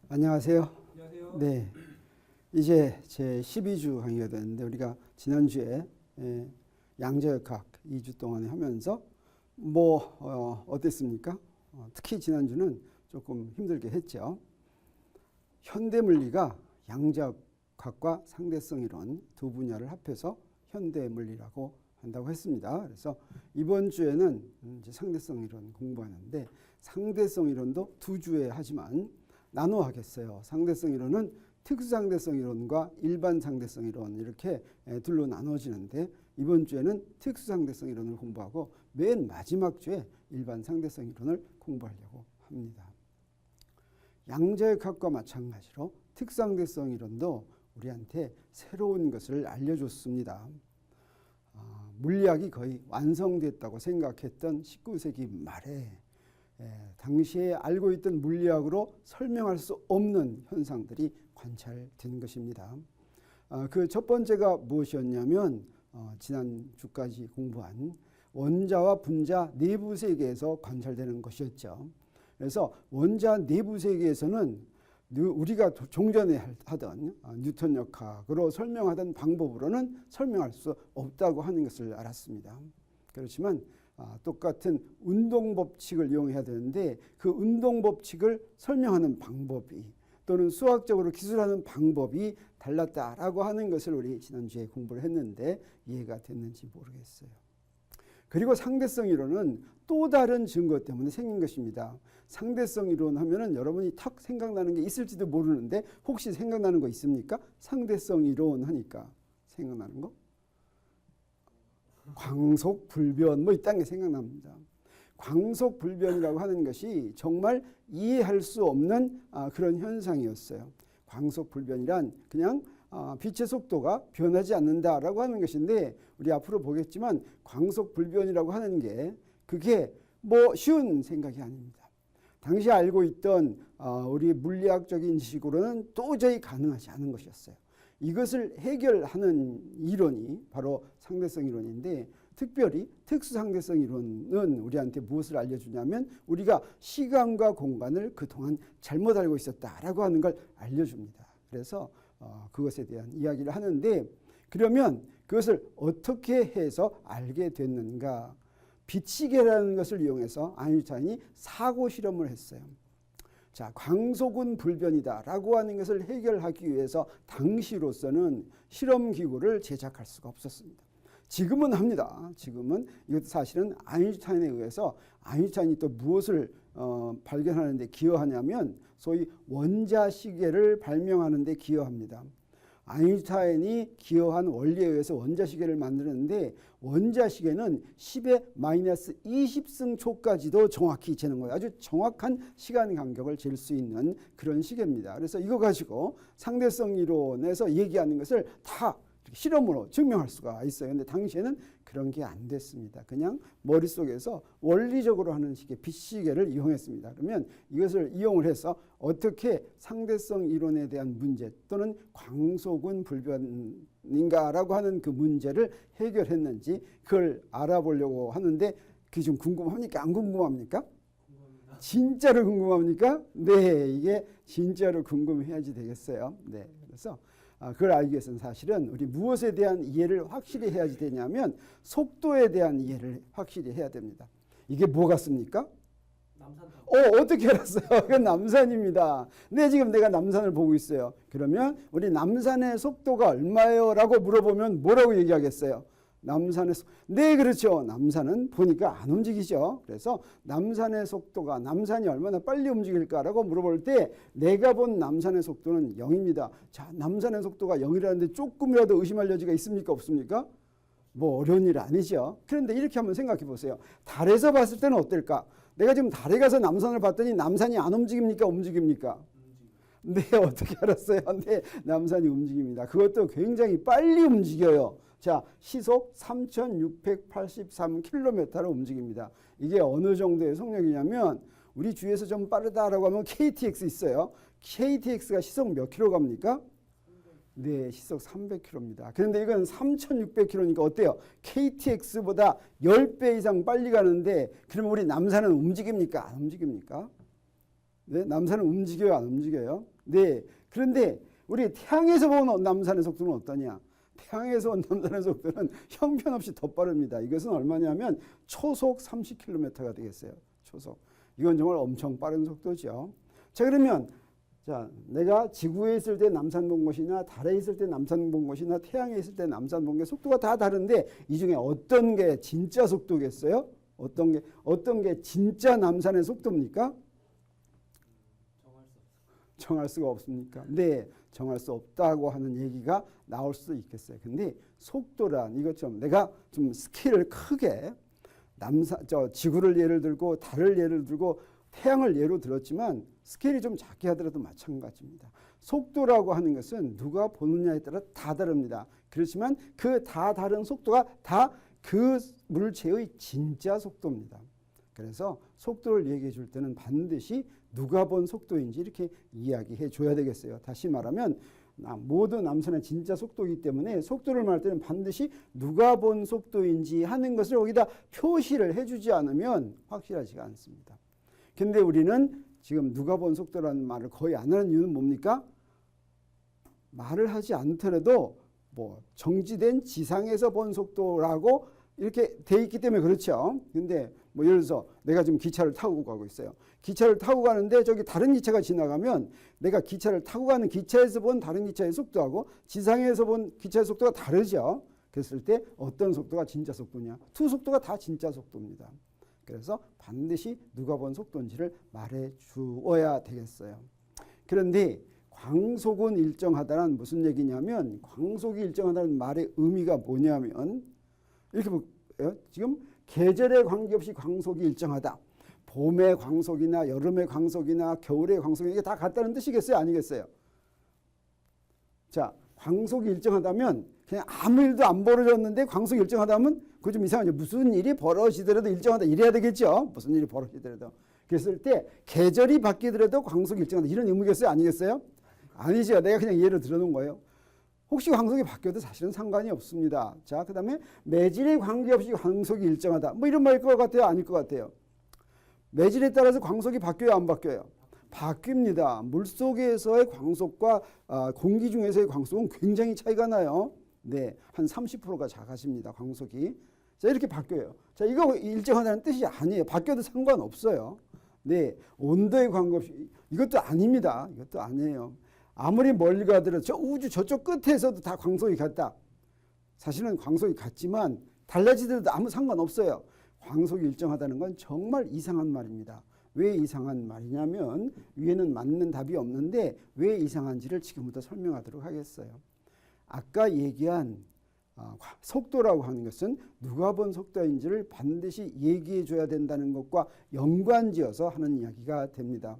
안녕하세요. 안녕하세요. 네, 이제 제 12주 강의가 됐는데 우리가 지난주에 양자역학 2주 동안 하면서 어땠습니까? 특히 지난주는 조금 힘들게 했죠. 현대물리가 양자역학과 상대성 이론 두 분야를 합해서 현대물리라고 한다고 했습니다. 그래서 이번 주에는 이제 상대성 이론 공부하는데 상대성 이론도 두 주에 하지만 나눠 하겠어요. 상대성 이론은 특수상대성 이론과 일반 상대성 이론 이렇게 둘로 나눠지는데 이번 주에는 특수상대성 이론을 공부하고 맨 마지막 주에 일반 상대성 이론을 공부하려고 합니다. 양자역학과 마찬가지로 특수상대성 이론도 우리한테 새로운 것을 알려줬습니다. 물리학이 거의 완성됐다고 생각했던 19세기 말에 당시에 알고 있던 물리학으로 설명할 수 없는 현상들이 관찰된 것입니다. 그 첫 번째가 무엇이었냐면 지난 주까지 공부한 원자와 분자 내부 세계에서 관찰되는 것이었죠. 그래서 원자 내부 세계에서는 우리가 종전에 하던 뉴턴 역학으로 설명하던 방법으로는 설명할 수 없다고 하는 것을 알았습니다. 그렇지만 똑같은 운동법칙을 이용해야 되는데 그 운동법칙을 설명하는 방법이 또는 수학적으로 기술하는 방법이 달랐다라고 하는 것을 우리 지난주에 공부를 했는데 이해가 됐는지 모르겠어요. 그리고 상대성 이론은 또 다른 증거 때문에 생긴 것입니다. 상대성 이론 하면은 여러분이 탁 생각나는 게 있을지도 모르는데 혹시 생각나는 거 있습니까? 상대성 이론 하니까 생각나는 거? 광속불변 이딴 게 생각납니다. 광속불변이라고 하는 것이 정말 이해할 수 없는 그런 현상이었어요. 광속불변이란 그냥 빛의 속도가 변하지 않는다라고 하는 것인데 우리 앞으로 보겠지만 광속불변이라고 하는 게 그게 쉬운 생각이 아닙니다. 당시 알고 있던 우리 물리학적인 지식으로는 도저히 가능하지 않은 것이었어요. 이것을 해결하는 이론이 바로 상대성 이론인데 특별히 특수상대성 이론은 우리한테 무엇을 알려주냐면 우리가 시간과 공간을 그동안 잘못 알고 있었다라고 하는 걸 알려줍니다. 그래서 그것에 대한 이야기를 하는데 그러면 그것을 어떻게 해서 알게 됐는가? 빛시계라는 것을 이용해서 아인슈타인이 사고 실험을 했어요. 자, 광속은 불변이다라고 하는 것을 해결하기 위해서 당시로서는 실험기구를 제작할 수가 없었습니다. 지금은 합니다. 지금은 이것도 사실은 아인슈타인에 의해서 아인슈타인이 또 무엇을 발견하는 데 기여하냐면 소위 원자시계를 발명하는 데 기여합니다. 아인슈타인이 기여한 원리에 의해서 원자시계를 만드는데 원자시계는 10의 마이너스 20승초까지도 정확히 재는 거예요. 아주 정확한 시간 간격을 잴 수 있는 그런 시계입니다. 그래서 이거 가지고 상대성 이론에서 얘기하는 것을 다 실험으로 증명할 수가 있어요. 근데 당시에는 그런 게 안 됐습니다. 그냥 머릿속에서 원리적으로 하는 식의 빛시계를 이용했습니다. 그러면 이것을 이용을 해서 어떻게 상대성 이론에 대한 문제 또는 광속은 불변인가라고 하는 그 문제를 해결했는지 그걸 알아보려고 하는데 그게 좀 궁금합니까? 안 궁금합니까? 궁금합니다. 진짜로 궁금합니까? 네, 이게 진짜로 궁금해야지 되겠어요. 네, 그래서 그걸 알기 위해서는 사실은 우리 무엇에 대한 이해를 확실히 해야지 되냐면 속도에 대한 이해를 확실히 해야 됩니다. 이게 뭐 같습니까? 남산. 어떻게 알았어요? 이건 남산입니다. 네, 지금 내가 남산을 보고 있어요. 그러면 우리 남산의 속도가 얼마예요? 라고 물어보면 뭐라고 얘기하겠어요? 남산의 네, 그렇죠. 남산은 보니까 안 움직이죠. 그래서 남산의 속도가 남산이 얼마나 빨리 움직일까라고 물어볼 때 내가 본 남산의 속도는 0입니다. 자, 남산의 속도가 0이라는데 조금이라도 의심할 여지가 있습니까? 없습니까? 어려운 일 아니죠. 그런데 이렇게 한번 생각해 보세요. 달에서 봤을 때는 어떨까? 내가 지금 달에 가서 남산을 봤더니 남산이 안 움직입니까? 움직입니까? 네, 어떻게 알았어요? 네, 남산이 움직입니다. 그것도 굉장히 빨리 움직여요. 자, 시속 3,683km로 움직입니다. 이게 어느 정도의 속력이냐면 우리 주위에서 좀 빠르다라고 하면 KTX 있어요. KTX가 시속 몇 킬로 갑니까? 네, 시속 300km입니다. 그런데 이건 3,600km니까 어때요? KTX보다 10배 이상 빨리 가는데 그러면 우리 남산은 움직입니까? 안 움직입니까? 네, 남산은 움직여요, 안 움직여요? 네. 그런데 우리 태양에서 본 남산의 속도는 어떠냐? 태양에서 온 남산의 속도는 형편없이 더 빠릅니다. 이것은 얼마냐면 초속 30km가 되겠어요. 초속. 이건 정말 엄청 빠른 속도죠. 자, 그러면 자, 내가 지구에 있을 때 남산 본 것이나 달에 있을 때 남산 본 것이나 태양에 있을 때 남산 본 게 속도가 다 다른데 이 중에 어떤 게 진짜 속도겠어요? 어떤 게 진짜 남산의 속도입니까? 정할 수가 없습니까? 네, 정할 수 없다고 하는 얘기가 나올 수도 있겠어요. 근데 속도란 이것 좀 내가 좀 스케일을 크게 지구를 예를 들고 달을 예를 들고 태양을 예로 들었지만 스케일이 좀 작게 하더라도 마찬가지입니다. 속도라고 하는 것은 누가 보느냐에 따라 다 다릅니다. 그렇지만 그 다 다른 속도가 다 그 물체의 진짜 속도입니다. 그래서 속도를 얘기해 줄 때는 반드시 누가 본 속도인지 이렇게 이야기해 줘야 되겠어요. 다시 말하면 모두 남산의 진짜 속도이기 때문에 속도를 말할 때는 반드시 누가 본 속도인지 하는 것을 거기다 표시를 해주지 않으면 확실하지가 않습니다. 근데 우리는 지금 누가 본 속도라는 말을 거의 안 하는 이유는 뭡니까? 말을 하지 않더라도 뭐 정지된 지상에서 본 속도라고 이렇게 돼 있기 때문에 그렇죠. 근데 뭐 예를 들어서 내가 지금 기차를 타고 가고 있어요. 기차를 타고 가는데 저기 다른 기차가 지나가면 내가 기차를 타고 가는 기차에서 본 다른 기차의 속도하고 지상에서 본 기차의 속도가 다르죠. 그랬을 때 어떤 속도가 진짜 속도냐? 두 속도가 다 진짜 속도입니다. 그래서 반드시 누가 본 속도인지를 말해 주어야 되겠어요. 그런데 광속은 일정하다는 무슨 얘기냐면 광속이 일정하다는 말의 의미가 뭐냐면 이렇게 볼게요. 지금 계절에 관계없이 광속이 일정하다. 봄의 광속이나 여름의 광속이나 겨울의 광속이 이게 다 같다는 뜻이겠어요? 아니겠어요? 자, 광속이 일정하다면 그냥 아무 일도 안 벌어졌는데 광속이 일정하다면 그거 좀 이상하죠. 무슨 일이 벌어지더라도 일정하다 이래야 되겠죠. 무슨 일이 벌어지더라도. 그랬을 때 계절이 바뀌더라도 광속이 일정하다 이런 의미겠어요? 아니겠어요? 아니죠. 내가 그냥 예를 들어놓은 거예요. 혹시 광속이 바뀌어도 사실은 상관이 없습니다. 자, 그 다음에 매질에 관계없이 광속이 일정하다. 뭐 이런 말일 것 같아요? 아닐 것 같아요? 매질에 따라서 광속이 바뀌어요? 안 바뀌어요? 바뀝니다. 물속에서의 광속과 공기 중에서의 광속은 굉장히 차이가 나요. 네, 한 30%가 작아집니다. 광속이. 자, 이렇게 바뀌어요. 자, 이거 일정하다는 뜻이 아니에요. 바뀌어도 상관없어요. 네, 온도에 관계없이 이것도 아닙니다. 이것도 아니에요. 아무리 멀리 가더라도 저 우주 저쪽 끝에서도 다 광속이 같다. 사실은 광속이 같지만 달라지더라도 아무 상관없어요. 광속이 일정하다는 건 정말 이상한 말입니다. 왜 이상한 말이냐면 위에는 맞는 답이 없는데 왜 이상한지를 지금부터 설명하도록 하겠어요. 아까 얘기한 속도라고 하는 것은 누가 본 속도인지를 반드시 얘기해 줘야 된다는 것과 연관지어서 하는 이야기가 됩니다.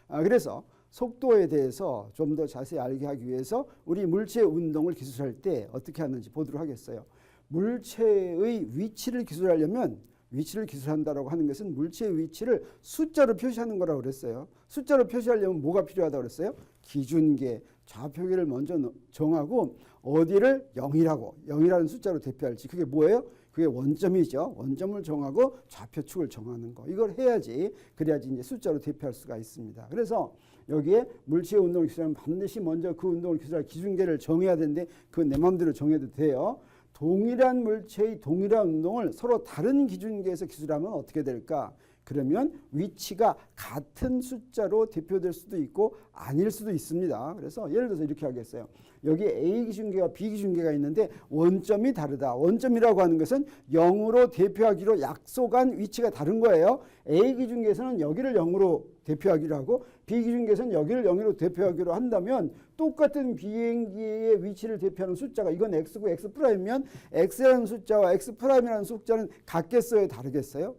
그래서 속도에 대해서 좀 더 자세히 알게 하기 위해서 우리 물체의 운동을 기술할 때 어떻게 하는지 보도록 하겠어요. 물체의 위치를 기술하려면 위치를 기술한다고 하는 것은 물체의 위치를 숫자로 표시하는 거라고 그랬어요. 숫자로 표시하려면 뭐가 필요하다고 그랬어요? 기준계, 좌표계를 먼저 정하고 어디를 0이라는 숫자로 대표할지 그게 뭐예요? 그게 원점이죠. 원점을 정하고 좌표축을 정하는 거. 이걸 해야지 그래야지 이제 숫자로 대표할 수가 있습니다. 그래서 여기에 물체의 운동을 기술하면 반드시 먼저 그 운동을 기술할 기준계를 정해야 되는데 그건 내 마음대로 정해도 돼요. 동일한 물체의 동일한 운동을 서로 다른 기준계에서 기술하면 어떻게 될까? 그러면 위치가 같은 숫자로 대표될 수도 있고 아닐 수도 있습니다. 그래서 예를 들어서 이렇게 하겠어요. 여기 A 기준계와 B 기준계가 있는데 원점이 다르다. 원점이라고 하는 것은 0으로 대표하기로 약속한 위치가 다른 거예요. A 기준계에서는 여기를 0으로 대표하기로 하고 B 기준계에서는 여기를 0으로 대표하기로 한다면 똑같은 비행기의 위치를 대표하는 숫자가 이건 X고 X'이면 X라는 숫자와 X'이라는 숫자는 같겠어요? 다르겠어요?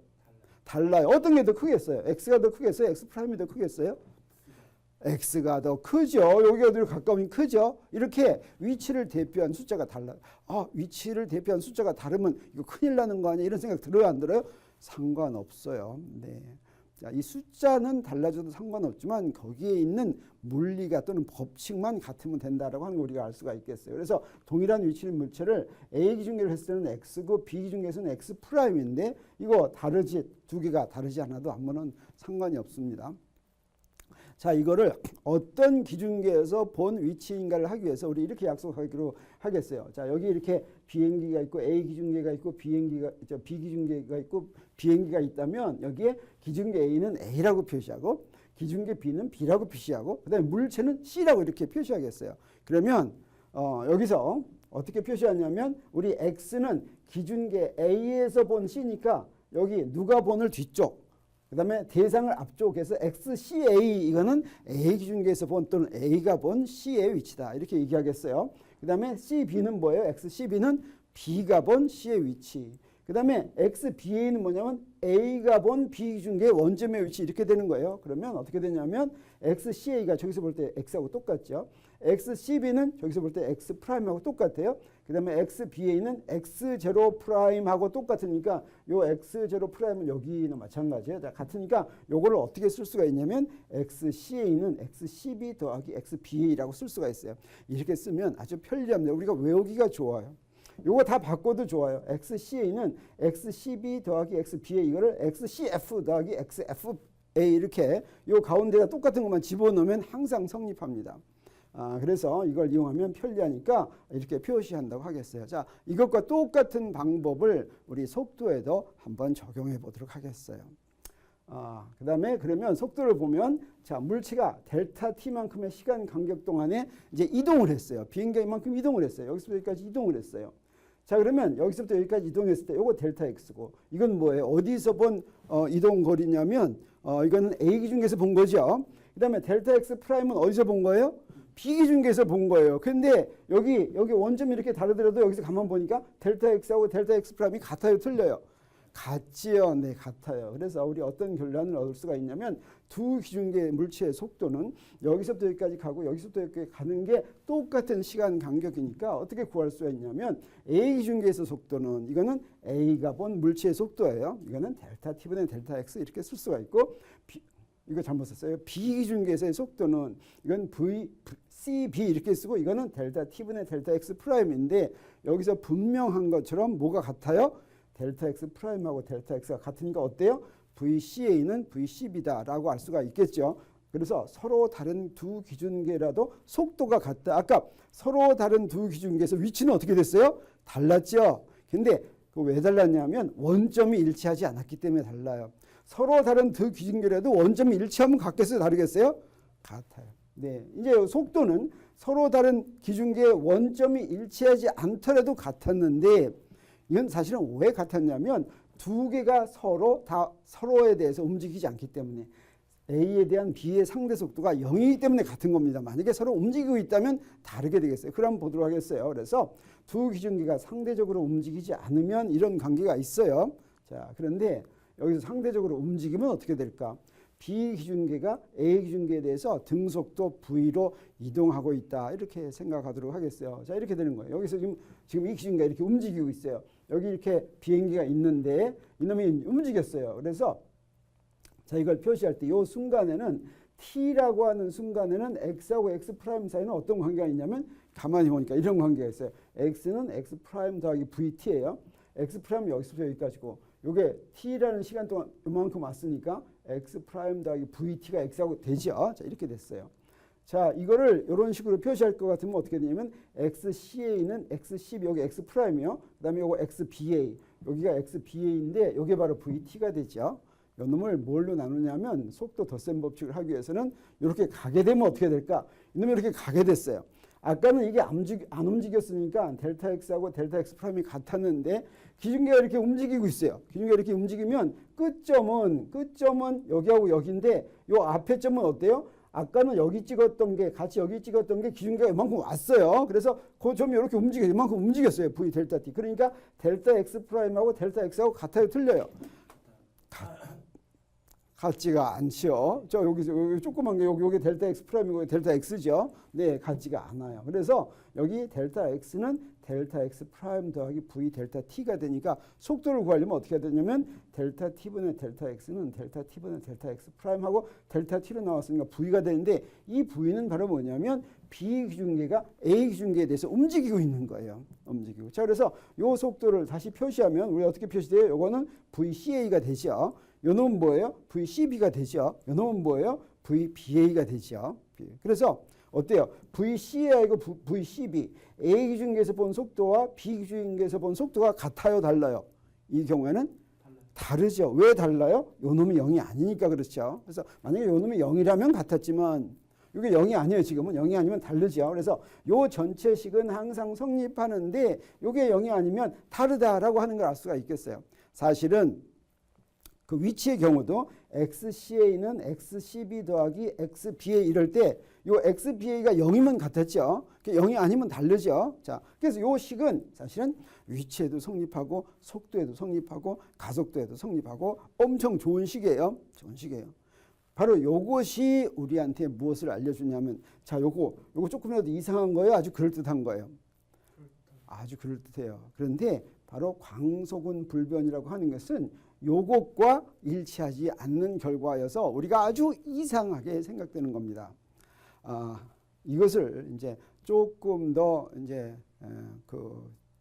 달라요. 어떤 게 더 크겠어요? X가 더 크겠어요? X'이 더 크겠어요? X가 더 크죠. 여기 어디로 가까우면 크죠. 이렇게 위치를 대표한 숫자가 달라요. 위치를 대표한 숫자가 다르면 이거 큰일 나는 거 아니야? 이런 생각 들어요? 안 들어요? 상관없어요. 네. 자, 이 숫자는 달라져도 상관없지만 거기에 있는 물리가 또는 법칙만 같으면 된다라고 하는 걸 우리가 알 수가 있겠어요. 그래서 동일한 위치의 물체를 A 기준계를 했을 때는 X고 B 기준계에서는 X'인데 이거 다르지 두 개가 다르지 않아도 아무런 상관이 없습니다. 자, 이거를 어떤 기준계에서 본 위치인가를 하기 위해서 우리 이렇게 약속하기로 하겠어요. 자, 여기 이렇게 비행기가 있고 A 기준계가 있고 B 기준계가 있고 비행기가 있다면 여기에 기준계 A는 A라고 표시하고 기준계 B는 B라고 표시하고 그다음에 물체는 C라고 이렇게 표시하겠어요. 그러면 여기서 어떻게 표시하냐면 우리 X는 기준계 A에서 본 C니까 여기 누가 본을 뒤쪽 그 다음에 대상을 앞쪽에서 XCA 이거는 A 기준계에서 본 또는 A가 본 C의 위치다 이렇게 얘기하겠어요. 그 다음에 CB는 뭐예요? XCB는 B가 본 C의 위치. 그 다음에 XBA는 뭐냐면 A가 본 B 기준계의 원점의 위치 이렇게 되는 거예요. 그러면 어떻게 되냐면 XCA가 저기서 볼 때 X하고 똑같죠. XCB는 저기서 볼 때 X 프라임하고 똑같아요. 그 다음에 XBA는 X0 프라임하고 똑같으니까 요 X0 프라임은 여기는 마찬가지예요. 같으니까 요거를 어떻게 쓸 수가 있냐면 XCA는 XCB 더하기 XBA라고 쓸 수가 있어요. 이렇게 쓰면 아주 편리합니다. 우리가 외우기가 좋아요. 요거 다 바꿔도 좋아요. XCA는 XCB 더하기 XBA 이거를 XCF 더하기 XFA 이렇게 요 가운데가 똑같은 것만 집어넣으면 항상 성립합니다. 그래서 이걸 이용하면 편리하니까 이렇게 표시한다고 하겠어요. 자, 이것과 똑같은 방법을 우리 속도에도 한번 적용해 보도록 하겠어요. 그 다음에 그러면 속도를 보면 자, 물체가 델타 t만큼의 시간 간격 동안에 이제 이동을 했어요. 비행기가 이만큼 이동을 했어요. 여기서부터 여기까지 이동을 했어요. 자, 그러면 여기서부터 여기까지 이동했을 때 요거 델타 x고 이건 뭐예요? 어디서 본 이동 거리냐면 이거는 A 기준계에서 본 거죠. 그 다음에 델타 x 프라임은 어디서 본 거예요? B 기준계에서 본 거예요. 근데 여기 원점이 이렇게 다르더라도 여기서 가만 보니까 델타 x하고 델타 x 프라임이 같아요, 틀려요? 같지요. 네, 같아요. 그래서 우리 어떤 결론을 얻을 수가 있냐면 두 기준계 물체의 속도는 여기서부터 여기까지 가고 여기서부터 여기까지 가는 게 똑같은 시간 간격이니까 어떻게 구할 수가 있냐면 A 기준계에서 속도는 이거는 A가 본 물체의 속도예요. 이거는 델타 t분의 델타 x 이렇게 쓸 수가 있고 이거 잘못 썼어요. B 기준계에서의 속도는 이건 CB 이렇게 쓰고 이거는 델타 t분의 델타 x 프라임인데 여기서 분명한 것처럼 뭐가 같아요? 델타 x 프라임하고 델타 x가 같으니까 어때요? VCA는 VCB다라고 알 수가 있겠죠. 그래서 서로 다른 두 기준계라도 속도가 같다. 아까 서로 다른 두 기준계에서 위치는 어떻게 됐어요? 달랐죠. 근데 왜 달랐냐면 원점이 일치하지 않았기 때문에 달라요. 서로 다른 두 기준계라도 원점이 일치하면 같겠어요? 다르겠어요? 같아요. 네, 이제 속도는 서로 다른 기준계의 원점이 일치하지 않더라도 같았는데 이건 사실은 왜 같았냐면 두 개가 서로에 대해서 움직이지 않기 때문에 A에 대한 B의 상대 속도가 0이기 때문에 같은 겁니다. 만약에 서로 움직이고 있다면 다르게 되겠어요. 그럼 보도록 하겠어요. 그래서 두 기준계가 상대적으로 움직이지 않으면 이런 관계가 있어요. 자, 그런데 여기서 상대적으로 움직이면 어떻게 될까? B 기준계가 A 기준계에 대해서 등속도 V로 이동하고 있다. 이렇게 생각하도록 하겠어요. 자, 이렇게 되는 거예요. 여기서 지금 이 기준계가 이렇게 움직이고 있어요. 여기 이렇게 비행기가 있는데 이놈이 움직였어요. 그래서 자, 이걸 표시할 때 이 순간에는 T라고 하는 순간에는 X하고 X 프라임 사이는 어떤 관계가 있냐면 가만히 보니까 이런 관계가 있어요. X는 X 프라임 더하기 VT예요. X 프라임은 여기서부터 여기까지고 요게 T라는 시간 동안 이만큼 왔으니까 X 프라임 더하기 VT가 X하고 되죠. 자, 이렇게 됐어요. 자, 이거를 이런 식으로 표시할 것 같으면 어떻게 되냐면 XCA는 XCB 여기 X 프라임이요. 그 다음에 요거 XBA 여기가 XBA인데 요게 바로 VT가 되죠. 요 놈을 뭘로 나누냐면 속도 덧셈 법칙을 하기 위해서는 이렇게 가게 되면 어떻게 될까? 이놈이 이렇게 가게 됐어요. 아까는 이게 안 움직였으니까 델타 X하고 델타 X 프라임이 같았는데 기준계가 이렇게 움직이고 있어요. 기준계가 이렇게 움직이면 끝점은 여기하고 여기인데 요 앞에 점은 어때요? 아까는 여기 찍었던 게 같이 여기 찍었던 게 기준계가 이만큼 왔어요. 그래서 그 점이 이렇게 움직여요. 이만큼 움직였어요. V 델타 T. 그러니까 델타 X 프라임하고 델타 X하고 같아요, 틀려요? 같지가 않죠. 여기 조그만 게 여기 델타 X 프라임이고 델타 X죠. 네, 같지가 않아요. 그래서 여기 델타 X는 델타 X 프라임 더하기 V 델타 T가 되니까 속도를 구하려면 어떻게 해야 되냐면 델타 T분의 델타 X는 델타 T분의 델타 X 프라임하고 델타 T로 나왔으니까 V가 되는데 이 V는 바로 뭐냐면 B 기준계가 A 기준계에 대해서 움직이고 있는 거예요. 움직이고. 자, 그래서 요 속도를 다시 표시하면 우리 어떻게 표시돼요? 요거는 VCA가 되죠. 요 놈은 뭐예요? VCB가 되죠. 요 놈은 뭐예요? VBA가 되죠. 그래서 어때요? VCA하고 VCB A 기준계에서 본 속도와 B 기준계에서 본 속도가 같아요, 달라요? 이 경우에는 다르죠. 왜 달라요? 요 놈이 0이 아니니까 그렇죠. 그래서 만약에 요 놈이 0이라면 같았지만 이게 0이 아니에요. 지금은 0이 아니면 다르죠. 그래서 요 전체식은 항상 성립하는데 이게 0이 아니면 다르다라고 하는 걸 알 수가 있겠어요. 사실은 그 위치의 경우도 XCA는 XCB 더하기 XBA 이럴 때 요 XBA가 0이면 같았죠. 0이 아니면 다르죠. 자, 그래서 요 식은 사실은 위치에도 성립하고 속도에도 성립하고 가속도에도 성립하고 엄청 좋은 식이에요. 좋은 식이에요. 바로 요것이 우리한테 무엇을 알려주냐면 자, 요거 조금이라도 이상한 거예요? 아주 그럴듯한 거예요? 아주 그럴듯해요. 그런데 바로 광속은 불변이라고 하는 것은 요것과 일치하지 않는 결과여서 우리가 아주 이상하게 생각되는 겁니다. 이것을 이제 조금 더 이제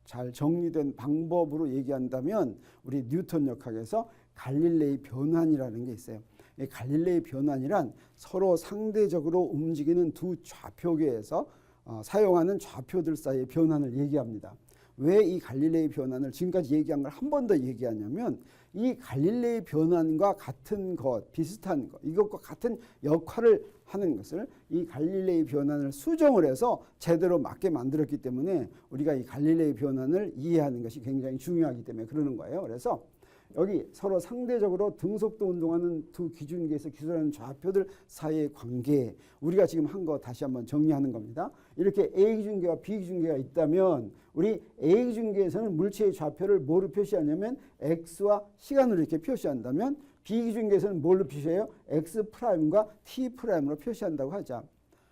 잘 정리된 방법으로 얘기한다면 우리 뉴턴 역학에서 갈릴레이 변환이라는 게 있어요. 이 갈릴레이 변환이란 서로 상대적으로 움직이는 두 좌표계에서 사용하는 좌표들 사이의 변환을 얘기합니다. 왜 이 갈릴레이 변환을 지금까지 얘기한 걸 한 번 더 얘기하냐면 이 갈릴레이 변환과 같은 것, 비슷한 것, 이것과 같은 역할을 하는 것을 이 갈릴레이 변환을 수정을 해서 제대로 맞게 만들었기 때문에 우리가 이 갈릴레이 변환을 이해하는 것이 굉장히 중요하기 때문에 그러는 거예요. 그래서 여기 서로 상대적으로 등속도 운동하는 두 기준계에서 기술하는 좌표들 사이의 관계, 우리가 지금 한 거 다시 한번 정리하는 겁니다. 이렇게 A 기준계와 B 기준계가 있다면 우리 A 기준계에서는 물체의 좌표를 뭐로 표시하냐면 X와 시간으로 이렇게 표시한다면 B 기준계에서는 뭘로 표시해요? X'과 T'으로 표시한다고 하자.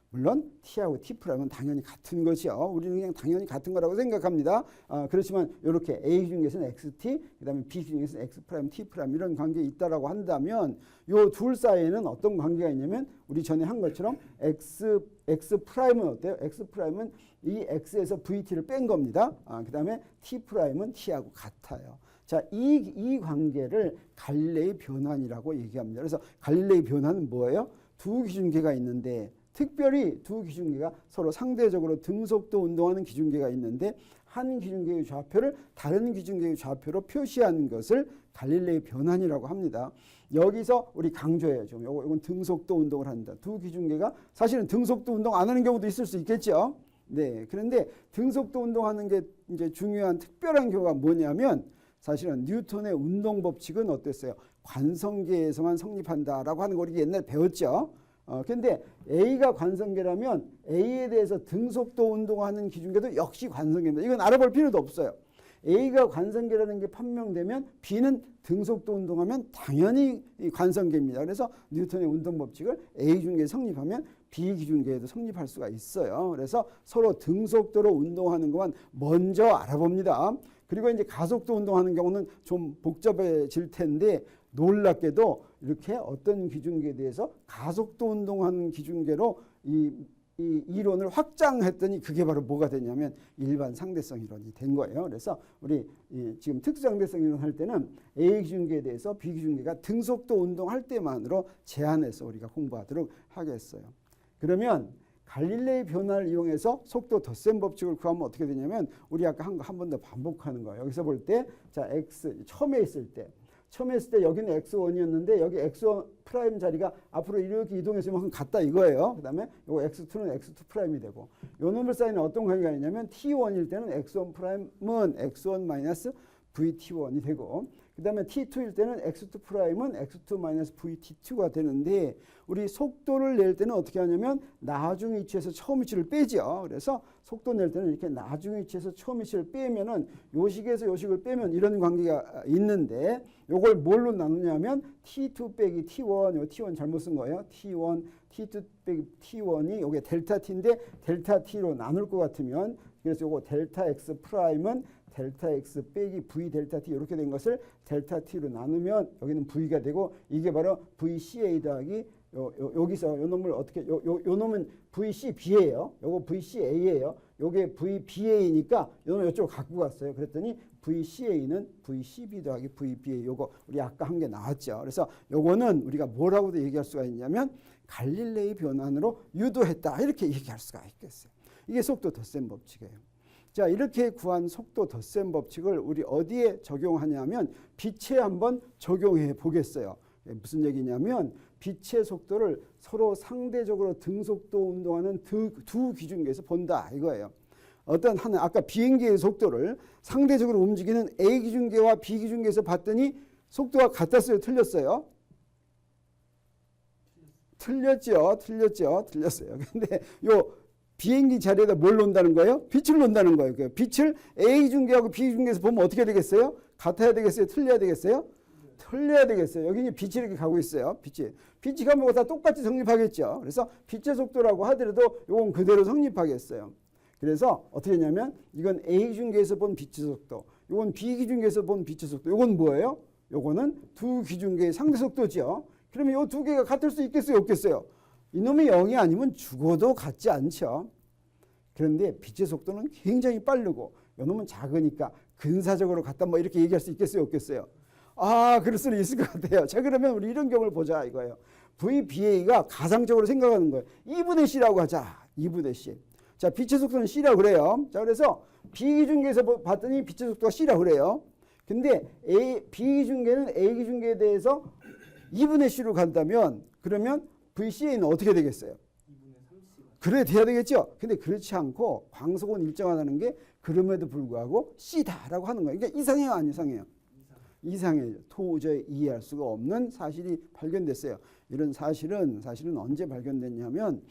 물론 T하고 T'은 당연히 같은 거죠. 우리는 그냥 당연히 같은 거라고 생각합니다. 그렇지만 이렇게 A 기준계에서는 XT, 그 다음에 B 기준계에서는 X', T' 이런 관계가 있다라고 한다면 이 둘 사이에는 어떤 관계가 있냐면 우리 전에 한 것처럼 X'은 어때요? X'은 이 X에서 VT를 뺀 겁니다. 그 다음에 T'은 T하고 같아요. 자, 이 관계를 갈릴레이 변환이라고 얘기합니다. 그래서 갈릴레이 변환은 뭐예요? 두 기준계가 있는데 특별히 두 기준계가 서로 상대적으로 등속도 운동하는 기준계가 있는데 한 기준계의 좌표를 다른 기준계의 좌표로 표시하는 것을 갈릴레이 변환이라고 합니다. 여기서 우리 강조해야죠. 이건 등속도 운동을 한다. 두 기준계가 사실은 등속도 운동 안 하는 경우도 있을 수 있겠죠. 네, 그런데 등속도 운동하는 게 이제 중요한 특별한 경우가 뭐냐면 사실은 뉴턴의 운동 법칙은 어땠어요? 관성계에서만 성립한다라고 하는 거 우리 옛날에 배웠죠. 근데 A가 관성계라면 A에 대해서 등속도 운동하는 기준계도 역시 관성계입니다. 이건 알아볼 필요도 없어요. A가 관성계라는 게 판명되면 B는 등속도 운동하면 당연히 관성계입니다. 그래서 뉴턴의 운동 법칙을 A 기준계에 성립하면 B 기준계에도 성립할 수가 있어요. 그래서 서로 등속도로 운동하는 것만 먼저 알아봅니다. 그리고 이제 가속도 운동하는 경우는 좀 복잡해질 텐데 놀랍게도 이렇게 어떤 기준계에 대해서 가속도 운동하는 기준계로 이 이론을 확장했더니 그게 바로 뭐가 되냐면 일반 상대성 이론이 된 거예요. 그래서 우리 지금 특수상대성 이론 할 때는 A 기준계에 대해서 B 기준계가 등속도 운동할 때만으로 제한해서 우리가 공부하도록 하겠어요. 그러면 갈릴레이 변화를 이용해서 속도 덧셈 법칙을 구하면 어떻게 되냐면 우리 아까 한 거 한 번 더 반복하는 거예요. 여기서 볼 때 자 X 처음에 있을 때 여기는 X1이었는데 여기 X1 프라임 자리가 앞으로 이렇게 이동해서 이만큼 같다 이거예요. 그 다음에 요거 X2는 X2 프라임이 되고 요 놈들 사이는 어떤 관계가 있냐면 T1일 때는 X1 프라임은 X1 마이너스 VT1이 되고 그 다음에 T2일 때는 X2 프라임은 X2 마이너스 VT2가 되는데 우리 속도를 낼 때는 어떻게 하냐면 나중 위치에서 처음 위치를 빼죠. 그래서 속도 낼 때는 이렇게 나중 위치에서 처음 위치를 빼면은 요 식에서 요 식을 빼면 이런 관계가 있는데 요걸 뭘로 나누냐면 T2 빼기 T1, 요 T1 잘못 쓴 거예요. T1, T2 빼기 T1이 요게 델타 T인데 델타 T로 나눌 것 같으면 그래서 요거 델타 X 프라임은 델타 X 빼기 V 델타 T 이렇게 된 것을 델타 T로 나누면 여기는 V가 되고 이게 바로 VCA 더하기 여기서 요 놈을 어떻게 요 놈은 VCB예요. 요거 VCA예요. 요게 VBA니까 요 놈 이쪽으로 갖고 갔어요. 그랬더니 VCA는 VCB 더하기 VBA 요거 우리 아까 한 게 나왔죠. 그래서 요거는 우리가 뭐라고도 얘기할 수가 있냐면 갈릴레이 변환으로 유도했다. 이렇게 얘기할 수가 있겠어요. 이게 속도 덧셈 법칙이에요. 자, 이렇게 구한 속도 덧셈 법칙을 우리 어디에 적용하냐면 빛에 한번 적용해 보겠어요. 무슨 얘기냐면 빛의 속도를 서로 상대적으로 등속도 운동하는 두 기준계에서 본다 이거예요. 어떤 하나 아까 비행기의 속도를 상대적으로 움직이는 A 기준계와 B 기준계에서 봤더니 속도가 같았어요, 틀렸어요? 틀렸어요. 근데 요 비행기 자리에다 뭘 놓는다는 거예요? 빛을 놓는다는 거예요. 그 빛을 A 기준계하고 B 기준계에서 보면 어떻게 되겠어요? 같아야 되겠어요? 틀려야 되겠어요? 틀려야 되겠어요. 여기 빛이 이렇게 가고 있어요. 빛이 가면 다 똑같이 성립하겠죠. 그래서 빛의 속도라고 하더라도 이건 그대로 성립하겠어요. 그래서 어떻게 했냐면 이건 A 기준계에서 본 빛의 속도, 이건 B 기준계에서 본 빛의 속도. 이건 뭐예요? 요거는 두 기준계의 상대 속도죠. 그러면 이 두 개가 같을 수 있겠어요? 없겠어요? 이놈이 0이 아니면 죽어도 같지 않죠. 그런데 빛의 속도는 굉장히 빠르고 이놈은 작으니까 근사적으로 같다 뭐 이렇게 얘기할 수 있겠어요? 없겠어요? 아, 그럴 수는 있을 것 같아요. 자, 그러면 우리 이런 경우를 보자 이거예요. VBA가 가상적으로 생각하는 거예요. 2분의 C라고 하자. 2분의 C. 자, 빛의 속도는 C라고 그래요. 자, 그래서 B 기준계에서 봤더니 빛의 속도가 C라고 그래요. 근데 B 기준계는 A 기준계에 대해서 2분의 C로 간다면 그러면 VCA는 어떻게 되겠어요? 2분의 3C. 그래 돼야 되겠죠. 근데 그렇지 않고 광속은 일정하다는 게 그럼에도 불구하고 C다라고 하는 거예요. 그러니까 이상해요, 안 이상해요? 이상해요. 도저히 이해할 수가 없는 사실이 발견됐어요. 이런 사실은 언제 발견됐냐면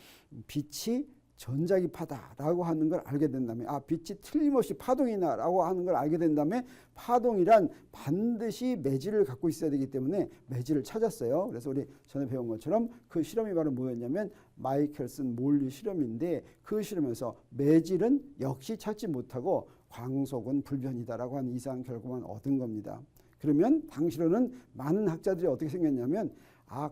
빛이 전자기파다라고 하는 걸 알게 된 다음에 빛이 틀림없이 파동이나라고 하는 걸 알게 된 다음에 파동이란 반드시 매질을 갖고 있어야 되기 때문에 매질을 찾았어요. 그래서 우리 전에 배운 것처럼 그 실험이 바로 뭐였냐면 마이켈슨 몰리 실험인데 그 실험에서 매질은 역시 찾지 못하고 광속은 불변이다라고 하는 이상한 결과만 얻은 겁니다. 그러면 당시로는 많은 학자들이 어떻게 생겼냐면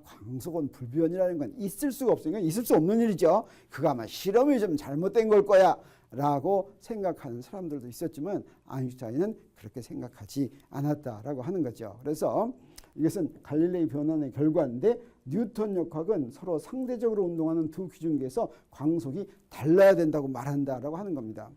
광속은 불변이라는 건 있을 수가 없으니까 있을 수 없는 일이죠. 그거 아마 실험이 좀 잘못된 걸 거야 라고 생각하는 사람들도 있었지만 아인슈타인은 그렇게 생각하지 않았다라고 하는 거죠. 그래서 이것은 갈릴레이 변환의 결과인데 뉴턴 역학은 서로 상대적으로 운동하는 두 기준계에서 광속이 달라야 된다고 말한다라고 하는 겁니다.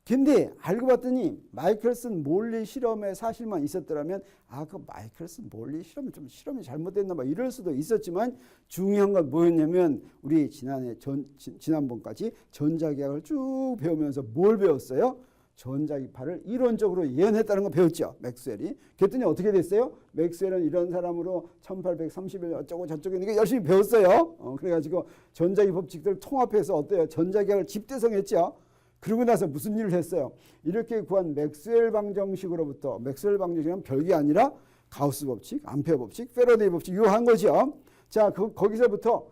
근데 알고 봤더니 마이클슨 몰리 실험의 사실만 있었더라면 그 마이클슨 몰리 실험이 잘못됐나 봐 이럴 수도 있었지만 중요한 건 뭐였냐면 우리 지난번까지 전자기학을 쭉 배우면서 뭘 배웠어요? 전자기파를 이론적으로 예언했다는 거 배웠죠. 맥스웰이. 그랬더니 어떻게 됐어요? 맥스웰은 이런 사람으로 1830년 어쩌고 저쩌고 이게 열심히 배웠어요. 그래가지고 전자기 법칙들을 통합해서 어때요? 전자기학을 집대성했죠. 그러고 나서 무슨 일을 했어요? 이렇게 구한 맥스웰 방정식으로부터 맥스웰 방정식은 별게 아니라 가우스 법칙, 암페어 법칙, 패러데이 법칙 유효한 거죠. 자, 거기서부터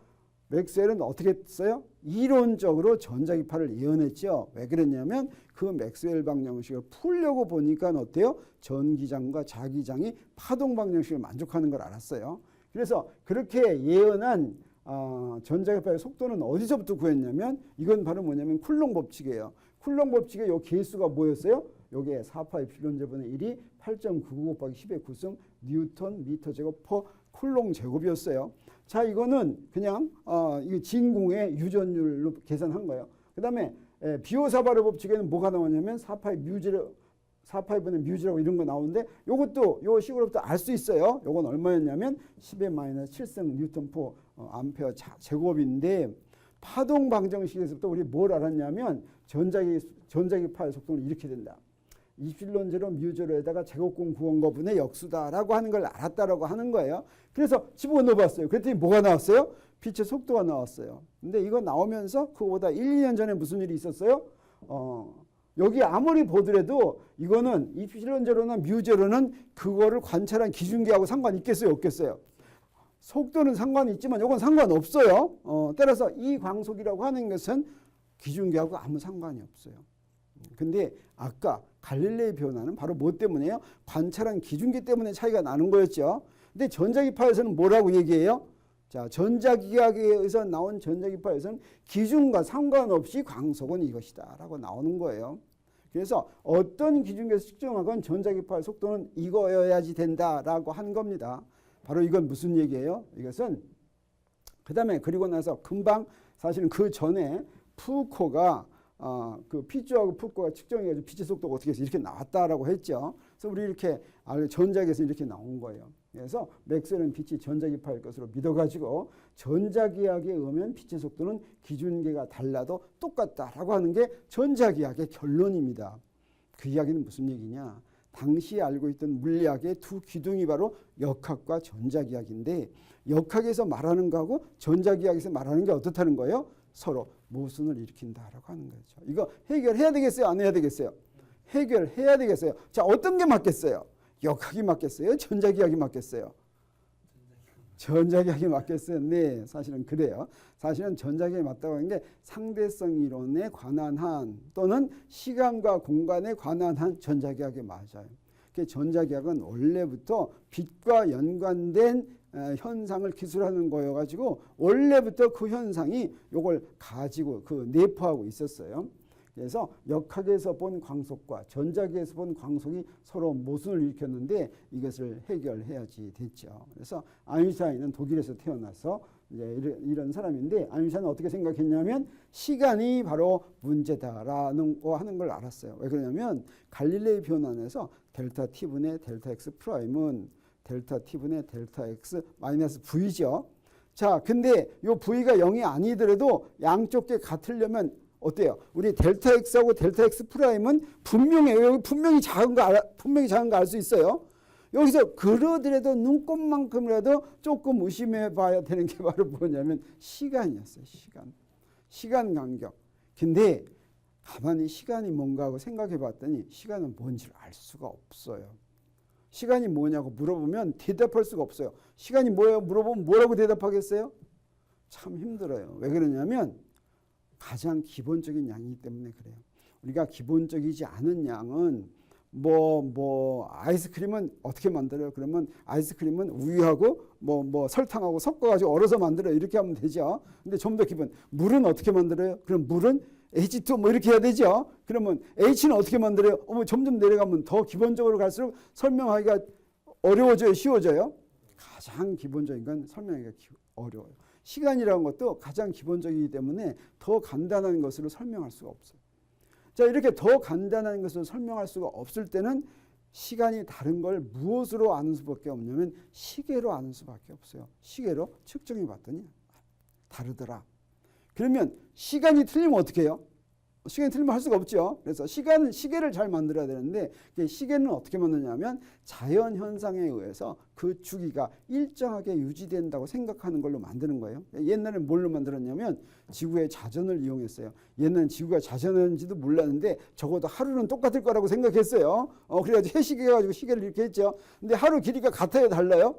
맥스웰은 어떻게 했어요? 이론적으로 전자기파를 예언했죠. 왜 그랬냐면 그 맥스웰 방정식을 풀려고 보니까 어때요? 전기장과 자기장이 파동 방정식을 만족하는 걸 알았어요. 그래서 그렇게 예언한 전자기파의 속도는 어디서부터 구했냐면 이건 바로 뭐냐면 쿨롱 법칙이에요. 쿨롱 법칙의 요 개수가 뭐였어요? 요게 4파이 필론 제분의 1이 8.99 곱하기 10의 9승 뉴턴 미터 제곱 퍼 쿨롱 제곱이었어요. 자, 이거는 그냥 이 진공의 유전율로 계산한 거예요. 그 다음에 비오사바르 법칙에는 뭐가 나오냐면 4파이분의 뮤지라고 이런 거 나오는데 요것도 요 식으로부터 알 수 있어요. 요건 얼마였냐면 10의 마이너스 7승 뉴턴 퍼 암페어 제곱인데 파동 방정식에서부터 우리 뭘 알았냐면 전자기파의 속도는 이렇게 된다. 이필론 제로 뮤제로에다가 제곱공 구한 거분의 역수다라고 하는 걸 알았다라고 하는 거예요. 그래서 집어넣어 봤어요. 그랬더니 뭐가 나왔어요? 빛의 속도가 나왔어요. 근데 이거 나오면서 그거보다 1, 2년 전에 무슨 일이 있었어요? 여기 아무리 보더라도 이거는 이필론 제로나 뮤제로는 그거를 관찰한 기준계하고 상관이 있겠어요? 없겠어요? 속도는 상관이 있지만 이건 상관없어요. 따라서 이 광속이라고 하는 것은 기준계하고 아무 상관이 없어요. 근데 아까 갈릴레이 변화는 바로 뭐 때문에요? 관찰한 기준계 때문에 차이가 나는 거였죠. 근데 전자기파에서는 뭐라고 얘기해요? 자, 전자기학에서 나온 전자기파에서는 기준과 상관없이 광속은 이것이다 라고 나오는 거예요. 그래서 어떤 기준계에서 측정하건 전자기파의 속도는 이거여야지 된다라고 한 겁니다. 바로 이건 무슨 얘기예요? 이것은 그다음에 그리고 나서 금방 사실은 그 전에 푸코가 그 피주하고 푸코가 측정해가지고 빛의 속도가 어떻게 해서 이렇게 나왔다라고 했죠. 그래서 우리 이렇게 전자기에서 이렇게 나온 거예요. 그래서 맥스웰은 빛이 전자기파일 것으로 믿어가지고 전자기하에 의하면 빛의 속도는 기준계가 달라도 똑같다라고 하는 게 전자기하의 결론입니다. 그 이야기는 무슨 얘기냐? 당시 알고 있던 물리학의 두 기둥이 바로 역학과 전자기학인데 역학에서 말하는 거하고 전자기학에서 말하는 게 어떻다는 거예요? 서로 모순을 일으킨다라고 하는 거죠. 이거 해결해야 되겠어요? 안 해야 되겠어요? 해결해야 되겠어요. 자, 어떤 게 맞겠어요? 역학이 맞겠어요? 전자기학이 맞겠어요? 전자기학이 맞겠어요? 네, 사실은 그래요. 사실은 전자기학이 맞다고 하는 게 상대성 이론에 관한 한 또는 시간과 공간에 관한 한 전자기학이 맞아요. 전자기학은 원래부터 빛과 연관된 현상을 기술하는 거여가지고 원래부터 그 현상이 요걸 가지고 그 내포하고 있었어요. 그래서 역학에서 본 광속과 전자기에서 본 광속이 서로 모순을 일으켰는데 이것을 해결해야지 됐죠. 그래서 아인슈타인은 독일에서 태어나서 이제 이런 사람인데 아인슈타인은 어떻게 생각했냐면 시간이 바로 문제다라는 거 하는 걸 알았어요. 왜 그러냐면 갈릴레이 변환에서 델타 t분의 델타 x 프라임은 델타 t분의 델타 x 마이너스 v죠. 자, 근데 요 v가 0이 아니더라도 양쪽 게 같으려면 어때요? 우리 델타 x하고 델타 x 프라임은 분명히 작은 거 알 수 있어요. 여기서 그러더라도 눈곱만큼이라도 조금 의심해 봐야 되는 게 바로 뭐냐면 시간이었어요. 시간 간격. 근데 가만히 시간이 뭔가 하고 생각해 봤더니 시간은 뭔지를 알 수가 없어요. 시간이 뭐냐고 물어보면 대답할 수가 없어요. 시간이 뭐예요? 물어보면 뭐라고 대답하겠어요? 참 힘들어요. 왜 그러냐면 가장 기본적인 양이기 때문에 그래요. 우리가 기본적이지 않은 양은 아이스크림은 어떻게 만들어요? 그러면 아이스크림은 우유하고 설탕하고 섞어가지고 얼어서 만들어요. 이렇게 하면 되죠. 근데 좀 더 기본. 물은 어떻게 만들어요? 그럼 물은 H2 이렇게 해야 되죠. 그러면 H는 어떻게 만들어요? 점점 내려가면 더 기본적으로 갈수록 설명하기가 어려워져요? 쉬워져요? 가장 기본적인 건 설명하기가 어려워요. 시간이라는 것도 가장 기본적이기 때문에 더 간단한 것으로 설명할 수가 없어요. 자, 이렇게 더 간단한 것으로 설명할 수가 없을 때는 시간이 다른 걸 무엇으로 아는 수밖에 없냐면 시계로 아는 수밖에 없어요. 시계로 측정해 봤더니 다르더라. 그러면 시간이 틀리면 어떻게 해요? 시간이 틀리면 할 수가 없죠. 그래서 시계를 잘 만들어야 되는데 시계는 어떻게 만드냐면 자연 현상에 의해서 그 주기가 일정하게 유지된다고 생각하는 걸로 만드는 거예요. 옛날엔 뭘로 만들었냐면 지구의 자전을 이용했어요. 옛날엔 지구가 자전인지도 몰랐는데 적어도 하루는 똑같을 거라고 생각했어요. 그래가지고 해시계가지고 시계를 이렇게 했죠. 근데 하루 길이가 같아요, 달라요?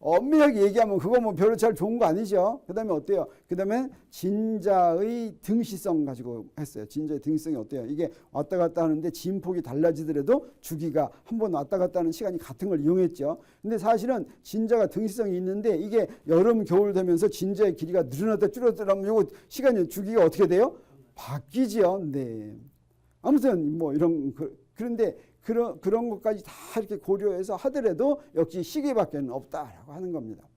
엄밀하게 얘기하면 그거 별로 잘 좋은 거 아니죠. 그 다음에 어때요? 그 다음에 진자의 등시성 가지고 했어요. 진자의 등시성이 어때요? 이게 왔다 갔다 하는데 진폭이 달라지더라도 주기가 한번 왔다 갔다 하는 시간이 같은 걸 이용했죠. 근데 사실은 진자가 등시성이 있는데 이게 여름, 겨울 되면서 진자의 길이가 늘어났다 줄었다 하면 이거 시간이 주기가 어떻게 돼요? 바뀌죠. 네. 아무튼 그런데 그런 것까지 다 이렇게 고려해서 하더라도 역시 시계밖에 없다라고 하는 겁니다.